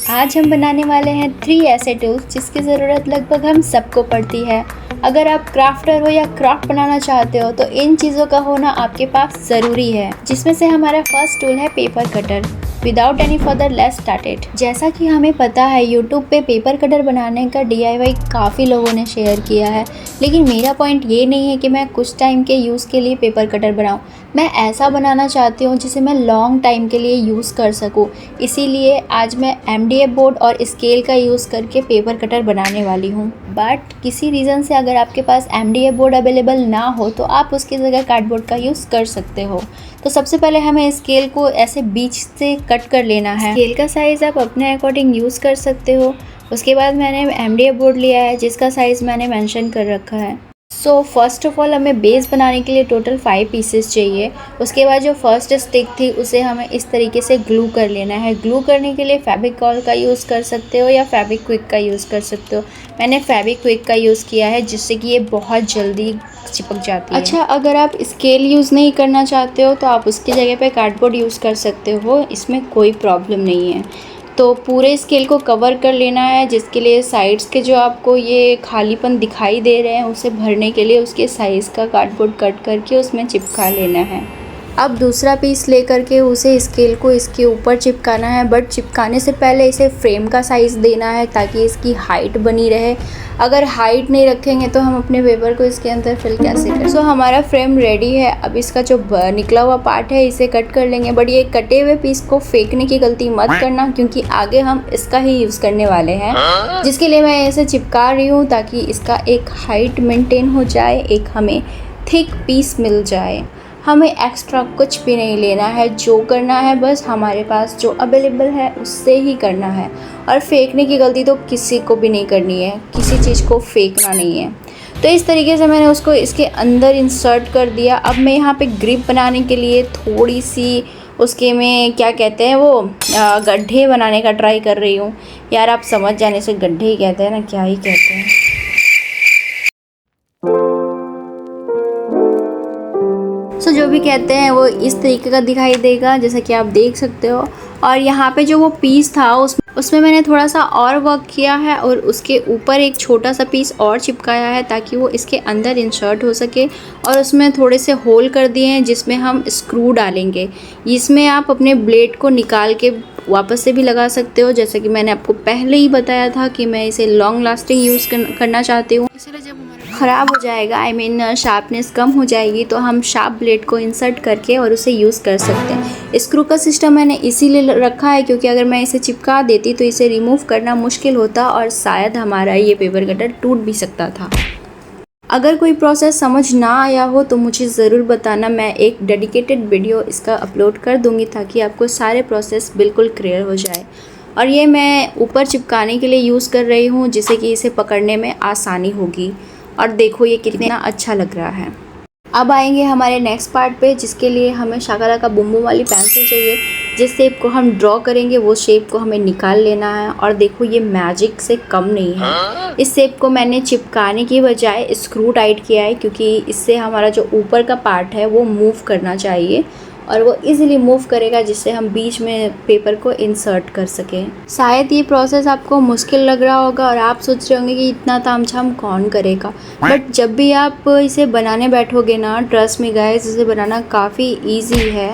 आज हम बनाने वाले हैं 3 ऐसे टूल्स जिसकी ज़रूरत लगभग हम सबको पड़ती है। अगर आप क्राफ्टर हो या क्राफ्ट बनाना चाहते हो तो इन चीज़ों का होना आपके पास ज़रूरी है, जिसमें से हमारा फर्स्ट टूल है paper cutter. Without any further let's start it. जैसा कि हमें पता है यूट्यूब पे पेपर कटर बनाने का DIY काफ़ी लोगों ने शेयर किया है, लेकिन मेरा पॉइंट ये नहीं है कि मैं कुछ टाइम के यूज़ के लिए पेपर कटर बनाऊँ। मैं ऐसा बनाना चाहती हूँ जिसे मैं लॉन्ग टाइम के लिए यूज़ कर सकूँ। इसीलिए आज मैं MDF बोर्ड और स्केल का यूज़ करके पेपर कटर बनाने वाली हूँ। बट किसी रीज़न से अगर आपके पास MDF बोर्ड अवेलेबल ना हो तो आप उसकी जगह कार्डबोर्ड का यूज़ कर सकते हो। तो सबसे पहले हमें स्केल को ऐसे बीच से कट कर लेना है। स्केल का साइज़ आप अपने अकॉर्डिंग यूज़ कर सकते हो। उसके बाद मैंने MDF बोर्ड लिया है जिसका साइज़ मैंने मेंशन कर रखा है। सो फर्स्ट ऑफ ऑल हमें बेस बनाने के लिए टोटल 5 पीसेस चाहिए। उसके बाद जो फर्स्ट स्टिक थी उसे हमें इस तरीके से ग्लू कर लेना है। ग्लू करने के लिए फेविकॉल का यूज़ कर सकते हो या फेविक्विक का यूज़ कर सकते हो। मैंने फेविक्विक का यूज़ किया है जिससे कि ये बहुत जल्दी चिपक जाती है। अच्छा, अगर आप स्केल यूज़ नहीं करना चाहते हो तो आप उसकी जगह पे कार्डबोर्ड यूज़ कर सकते हो, इसमें कोई प्रॉब्लम नहीं है। तो पूरे स्केल को कवर कर लेना है, जिसके लिए साइड्स के जो आपको ये खालीपन दिखाई दे रहे हैं उसे भरने के लिए उसके साइज़ का कार्डबोर्ड कट करके उसमें चिपका लेना है। अब दूसरा पीस लेकर के उसे स्केल को इसके ऊपर चिपकाना है, बट चिपकाने से पहले इसे फ्रेम का साइज़ देना है ताकि इसकी हाइट बनी रहे। अगर हाइट नहीं रखेंगे तो हम अपने पेपर को इसके अंदर फिल कैसे करें। सो हमारा फ्रेम रेडी है। अब इसका जो निकला हुआ पार्ट है इसे कट कर लेंगे, बट ये कटे हुए पीस को फेंकने की गलती मत करना क्योंकि आगे हम इसका ही यूज़ करने वाले हैं, जिसके लिए मैं इसे चिपका रही हूँ ताकि इसका एक हाइट मेंटेन हो जाए, एक हमें थिक पीस मिल जाए। हमें एक्स्ट्रा कुछ भी नहीं लेना है, जो करना है बस हमारे पास जो अवेलेबल है उससे ही करना है। और फेंकने की गलती तो किसी को भी नहीं करनी है, किसी चीज़ को फेंकना नहीं है। तो इस तरीके से मैंने उसको इसके अंदर इंसर्ट कर दिया। अब मैं यहाँ पे ग्रिप बनाने के लिए थोड़ी सी उसके में क्या कहते हैं वो गड्ढे बनाने का ट्राई कर रही हूँ। यार आप समझ जाने से गड्ढे ही कहते हैं ना, क्या ही कहते हैं। सो जो भी कहते हैं वो इस तरीके का दिखाई देगा जैसा कि आप देख सकते हो। और यहाँ पे जो वो पीस था उसमें मैंने थोड़ा सा और वर्क किया है और उसके ऊपर एक छोटा सा पीस और चिपकाया है ताकि वो इसके अंदर इंसर्ट हो सके। और उसमें थोड़े से होल कर दिए हैं जिसमें हम स्क्रू डालेंगे। इसमें आप अपने ब्लेड को निकाल के वापस से भी लगा सकते हो, जैसे कि मैंने आपको पहले ही बताया था कि मैं इसे लॉन्ग लास्टिंग यूज़ करना चाहती हूँ। इसलिए जब ख़राब हो जाएगा, आई मीन शार्पनेस कम हो जाएगी, तो हम शार्प ब्लेड को इंसर्ट करके और उसे यूज़ कर सकते हैं। स्क्रू का सिस्टम मैंने इसीलिए रखा है क्योंकि अगर मैं इसे चिपका देती तो इसे रिमूव करना मुश्किल होता और शायद हमारा ये पेपर कटर टूट भी सकता था। अगर कोई प्रोसेस समझ ना आया हो तो मुझे ज़रूर बताना, मैं एक डेडिकेटेड वीडियो इसका अपलोड कर दूँगी ताकि आपको सारे प्रोसेस बिल्कुल क्लियर हो जाए। और ये मैं ऊपर चिपकाने के लिए यूज़ कर रही हूँ जिससे कि इसे पकड़ने में आसानी होगी। और देखो ये कितना अच्छा लग रहा है। अब आएंगे हमारे नेक्स्ट पार्ट पे, जिसके लिए हमें शाकारा का बुम्बू वाली पेंसिल चाहिए। जिस शेप को हम ड्रॉ करेंगे वो शेप को हमें निकाल लेना है। और देखो ये मैजिक से कम नहीं है। इस शेप को मैंने चिपकाने की बजाय स्क्रू टाइट किया है क्योंकि इससे हमारा जो ऊपर का पार्ट है वो मूव करना चाहिए और वो इजीली मूव करेगा, जिससे हम बीच में पेपर को इंसर्ट कर सकें। शायद ये प्रोसेस आपको मुश्किल लग रहा होगा और आप सोच रहे होंगे कि इतना तामझाम कौन करेगा, बट जब भी आप इसे बनाने बैठोगे ना, ट्रस्ट मी गाइस, इसे बनाना काफ़ी ईजी है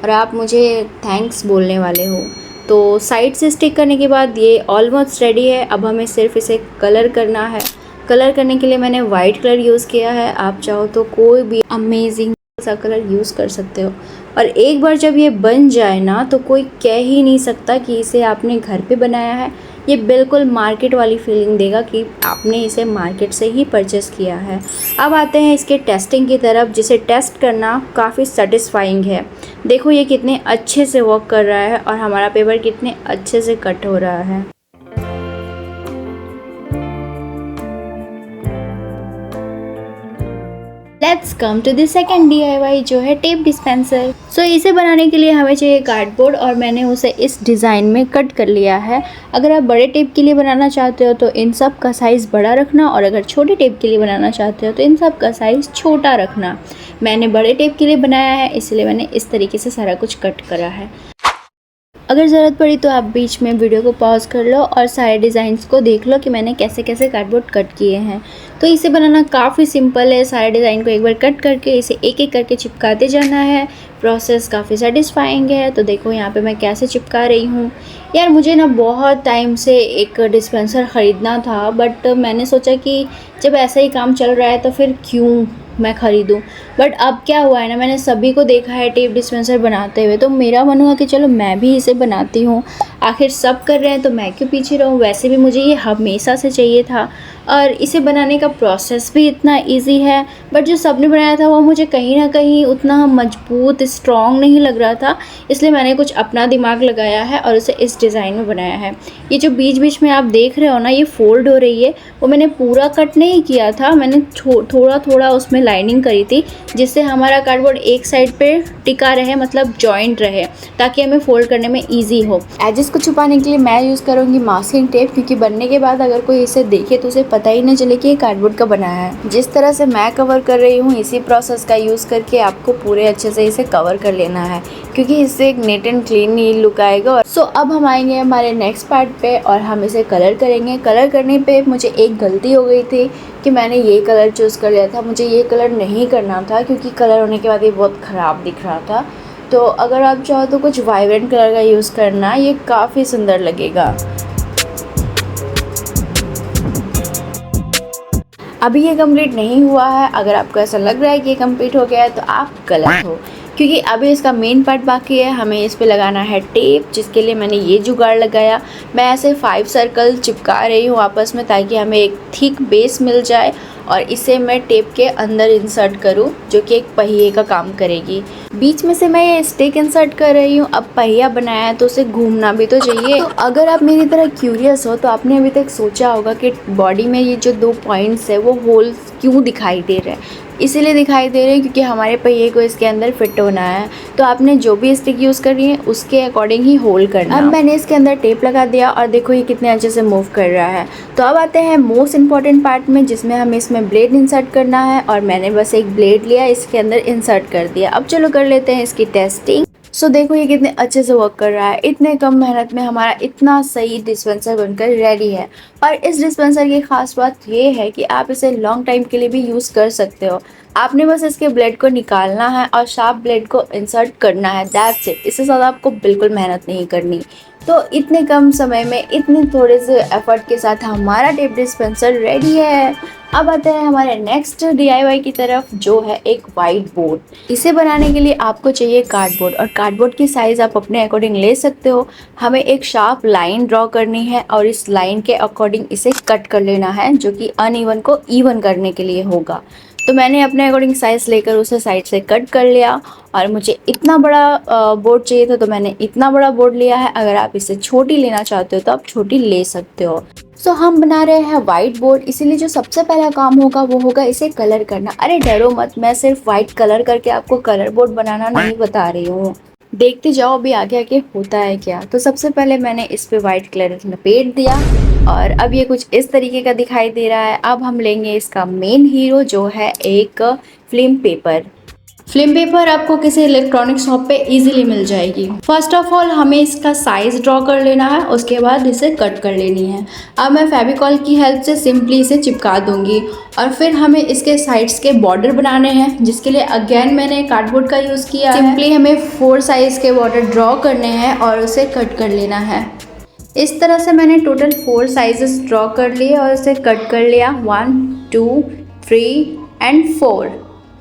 और आप मुझे थैंक्स बोलने वाले हो। तो साइड से स्टिक करने के बाद ये ऑलमोस्ट रेडी है। अब हमें सिर्फ इसे कलर करना है। कलर करने के लिए मैंने वाइट कलर यूज़ किया है, आप चाहो तो कोई भी अमेजिंग सा कलर यूज़ कर सकते हो। और एक बार जब ये बन जाए ना तो कोई कह ही नहीं सकता कि इसे आपने घर पे बनाया है। ये बिल्कुल मार्केट वाली फीलिंग देगा कि आपने इसे मार्केट से ही परचेस किया है। अब आते हैं इसके टेस्टिंग की तरफ, जिसे टेस्ट करना काफ़ी सेटिस्फाइंग है। देखो ये कितने अच्छे से वर्क कर रहा है और हमारा पेपर कितने अच्छे से कट हो रहा है। Let's come to the second DIY जो है टेप डिस्पेंसर। सो इसे बनाने के लिए हमें चाहिए कार्डबोर्ड और मैंने उसे इस डिज़ाइन में कट कर लिया है। अगर आप बड़े टेप के लिए बनाना चाहते हो तो इन सब का साइज़ बड़ा रखना और अगर छोटे टेप के लिए बनाना चाहते हो तो इन सब का साइज़ छोटा रखना। मैंने बड़े टेप के लिए बनाया है इसलिए मैंने इस तरीके से सारा कुछ कट करा है। अगर ज़रूरत पड़ी तो आप बीच में वीडियो को पॉज कर लो और सारे डिज़ाइंस को देख लो कि मैंने कैसे कैसे कार्डबोर्ड कट किए हैं। तो इसे बनाना काफ़ी सिंपल है। सारे डिज़ाइन को एक बार कट करके इसे एक एक करके चिपकाते जाना है। प्रोसेस काफ़ी सेटिस्फाइंग है। तो देखो यहाँ पे मैं कैसे चिपका रही हूँ। यार मुझे ना बहुत टाइम से एक डिस्पेंसर ख़रीदना था, बट मैंने सोचा कि जब ऐसा ही काम चल रहा है तो फिर क्यों मैं ख़रीदूँ। बट अब क्या हुआ है ना, मैंने सभी को देखा है टेप डिस्पेंसर बनाते हुए, तो मेरा मन हुआ कि चलो मैं भी इसे बनाती हूँ। आखिर सब कर रहे हैं तो मैं क्यों पीछे रहूँ। वैसे भी मुझे ये हमेशा से चाहिए था और इसे बनाने का प्रोसेस भी इतना इजी है, बट जो सबने बनाया था वो मुझे कहीं ना कहीं उतना मजबूत स्ट्रॉन्ग नहीं लग रहा था। इसलिए मैंने कुछ अपना दिमाग लगाया है और उसे इस डिज़ाइन में बनाया है। ये जो बीच बीच में आप देख रहे हो ना, ये फोल्ड हो रही है, वो मैंने पूरा कट नहीं किया था। मैंने थोड़ा थोड़ा उसमें लाइनिंग करी थी, जिससे हमारा कार्डबोर्ड एक साइड पे टिका रहे, मतलब जॉइंट रहे, ताकि हमें फोल्ड करने में ईजी हो। एजेस को छुपाने के लिए मैं यूज़ करूँगी मास्किंग टेप, क्योंकि बनने के बाद अगर कोई इसे देखे तो उसे पता ही नहीं चले कि ये कार्डबोर्ड का बनाया है। जिस तरह से मैं कवर कर रही हूँ, इसी प्रोसेस का यूज़ करके आपको पूरे अच्छे से इसे कवर कर लेना है, क्योंकि इससे एक नीट एंड क्लीन लुक आएगा। सो अब हम आएंगे हमारे नेक्स्ट पार्ट पे और हम इसे कलर करेंगे। कलर करने पे मुझे एक गलती हो गई थी कि मैंने ये कलर चूज़ कर लिया था। मुझे ये कलर नहीं करना था, क्योंकि कलर होने के बाद ये बहुत ख़राब दिख रहा था। तो अगर आप चाहो तो कुछ वाइब्रेंट कलर का यूज़ करना, ये काफ़ी सुंदर लगेगा। अभी ये कंप्लीट नहीं हुआ है। अगर आपको ऐसा लग रहा है कि ये कंप्लीट हो गया है तो आप गलत हो, क्योंकि अभी इसका मेन पार्ट बाकी है। हमें इस पे लगाना है टेप, जिसके लिए मैंने ये जुगाड़ लगाया। मैं ऐसे 5 सर्कल चिपका रही हूँ आपस में, ताकि हमें एक थिक बेस मिल जाए और इसे मैं टेप के अंदर इंसर्ट करूँ, जो कि एक पहिए का काम करेगी। बीच में से मैं ये स्टिक इंसर्ट कर रही हूँ। अब पहिया बनाया है तो उसे घूमना भी तो चाहिए। तो अगर आप मेरी तरह क्यूरियस हो तो आपने अभी तक सोचा होगा कि बॉडी में ये जो 2 पॉइंट्स है वो होल क्यों दिखाई दे रहे हैं। इसीलिए दिखाई दे रहे हैं क्योंकि हमारे पहिए को इसके अंदर फिट होना है। तो आपने जो भी स्टिक यूज़ करनी है उसके अकॉर्डिंग ही होल्ड करना। अब मैंने इसके अंदर टेप लगा दिया और देखो ये कितने अच्छे से मूव कर रहा है। तो अब आते हैं मोस्ट इम्पॉर्टेंट पार्ट में, जिसमें हमें इसमें ब्लेड इंसर्ट करना है। और मैंने बस एक ब्लेड लिया, इसके अंदर इंसर्ट कर दिया। अब चलो कर लेते हैं इसकी टेस्टिंग। सो देखो ये कितने अच्छे से वर्क कर रहा है। इतने कम मेहनत में हमारा इतना सही डिस्पेंसर बनकर रेडी है। और इस डिस्पेंसर की खास बात ये है कि आप इसे लॉन्ग टाइम के लिए भी यूज़ कर सकते हो। आपने बस इसके ब्लेड को निकालना है और शार्प ब्लेड को इंसर्ट करना है, दैट्स इट। इससे ज़्यादा आपको बिल्कुल मेहनत नहीं करनी। तो इतने कम समय में इतने थोड़े से एफर्ट के साथ हमारा टेप डिस्पेंसर रेडी है। अब आते हैं हमारे नेक्स्ट DIY की तरफ, जो है एक वाइट बोर्ड। इसे बनाने के लिए आपको चाहिए कार्डबोर्ड, और कार्डबोर्ड की साइज़ आप अपने अकॉर्डिंग ले सकते हो। हमें एक शार्प लाइन ड्रॉ करनी है और इस लाइन के अकॉर्डिंग इसे कट कर लेना है, जो कि अनइवन को इवन करने के लिए होगा। तो मैंने अपने अकॉर्डिंग साइज़ लेकर उसे साइड से कट कर लिया। और मुझे इतना बड़ा बोर्ड चाहिए था तो मैंने इतना बड़ा बोर्ड लिया है। अगर आप इसे छोटी लेना चाहते हो तो आप छोटी ले सकते हो। सो हम बना रहे हैं वाइट बोर्ड, इसीलिए जो सबसे पहला काम होगा वो होगा इसे कलर करना। अरे डरो मत, मैं सिर्फ वाइट कलर करके आपको कलर बोर्ड बनाना नहीं बता रही हूँ। देखते जाओ अभी आगे आगे होता है क्या। तो सबसे पहले मैंने इस पे वाइट कलर लपेट दिया और अब ये कुछ इस तरीके का दिखाई दे रहा है। अब हम लेंगे इसका मेन हीरो, जो है एक फिल्म पेपर। फिल्म पेपर आपको किसी इलेक्ट्रॉनिक शॉप पे इजीली मिल जाएगी। फर्स्ट ऑफ ऑल हमें इसका साइज ड्रॉ कर लेना है, उसके बाद इसे कट कर लेनी है। अब मैं फेविकॉल की हेल्प से सिंपली इसे चिपका दूंगी और फिर हमें इसके साइड्स के बॉर्डर बनाने हैं, जिसके लिए अगेन मैंने कार्डबोर्ड का यूज़ किया है। सिंपली हमें 4 साइज के बॉर्डर ड्रॉ करने हैं और उसे कट कर लेना है। इस तरह से मैंने टोटल 4 साइजेस ड्रॉ कर लिए और इसे कट कर लिया, 1 2 3 एंड 4।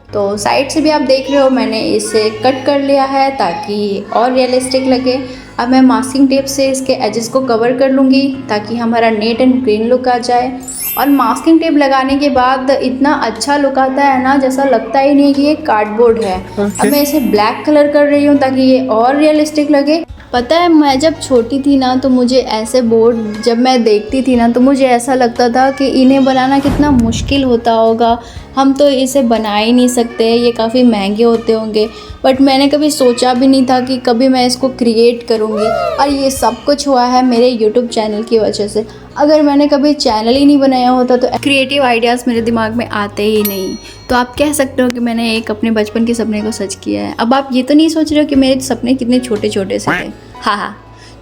तो साइड से भी आप देख रहे हो मैंने इसे कट कर लिया है ताकि और रियलिस्टिक लगे। अब मैं मास्किंग टेप से इसके एजेस को कवर कर लूँगी ताकि हमारा नीट एंड क्लीन लुक आ जाए। और मास्किंग टेप लगाने के बाद इतना अच्छा लुक आता है ना, जैसा लगता ही नहीं कि ये कार्डबोर्ड है। अब मैं इसे ब्लैक कलर कर रही हूँ ताकि ये और रियलिस्टिक लगे। पता है मैं जब छोटी थी ना तो मुझे ऐसे बोर्ड जब मैं देखती थी ना तो मुझे ऐसा लगता था कि इन्हें बनाना कितना मुश्किल होता होगा, हम तो इसे बना ही नहीं सकते, ये काफ़ी महंगे होते होंगे। बट मैंने कभी सोचा भी नहीं था कि कभी मैं इसको क्रिएट करूँगी। और ये सब कुछ हुआ है मेरे यूट्यूब चैनल की वजह से। अगर मैंने कभी चैनल ही नहीं बनाया होता तो क्रिएटिव आइडियाज़ मेरे दिमाग में आते ही नहीं। तो आप कह सकते हो कि मैंने एक अपने बचपन के सपने को सच किया है। अब आप ये तो नहीं सोच रहे हो कि मेरे सपने कितने छोटे छोटे से थे। हाँ,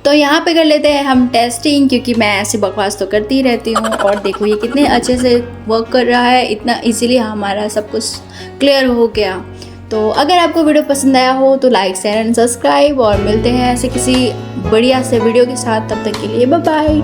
तो यहाँ पे कर लेते हैं हम टेस्टिंग, क्योंकि मैं ऐसे बकवास तो करती ही रहती हूँ। और देखो ये कितने अच्छे से वर्क कर रहा है, इतना इजीली हमारा सब कुछ क्लियर हो गया। तो अगर आपको वीडियो पसंद आया हो तो लाइक शेयर एंड सब्सक्राइब, और मिलते हैं ऐसे किसी बढ़िया से वीडियो के साथ। तब तक के लिए बाय बाय।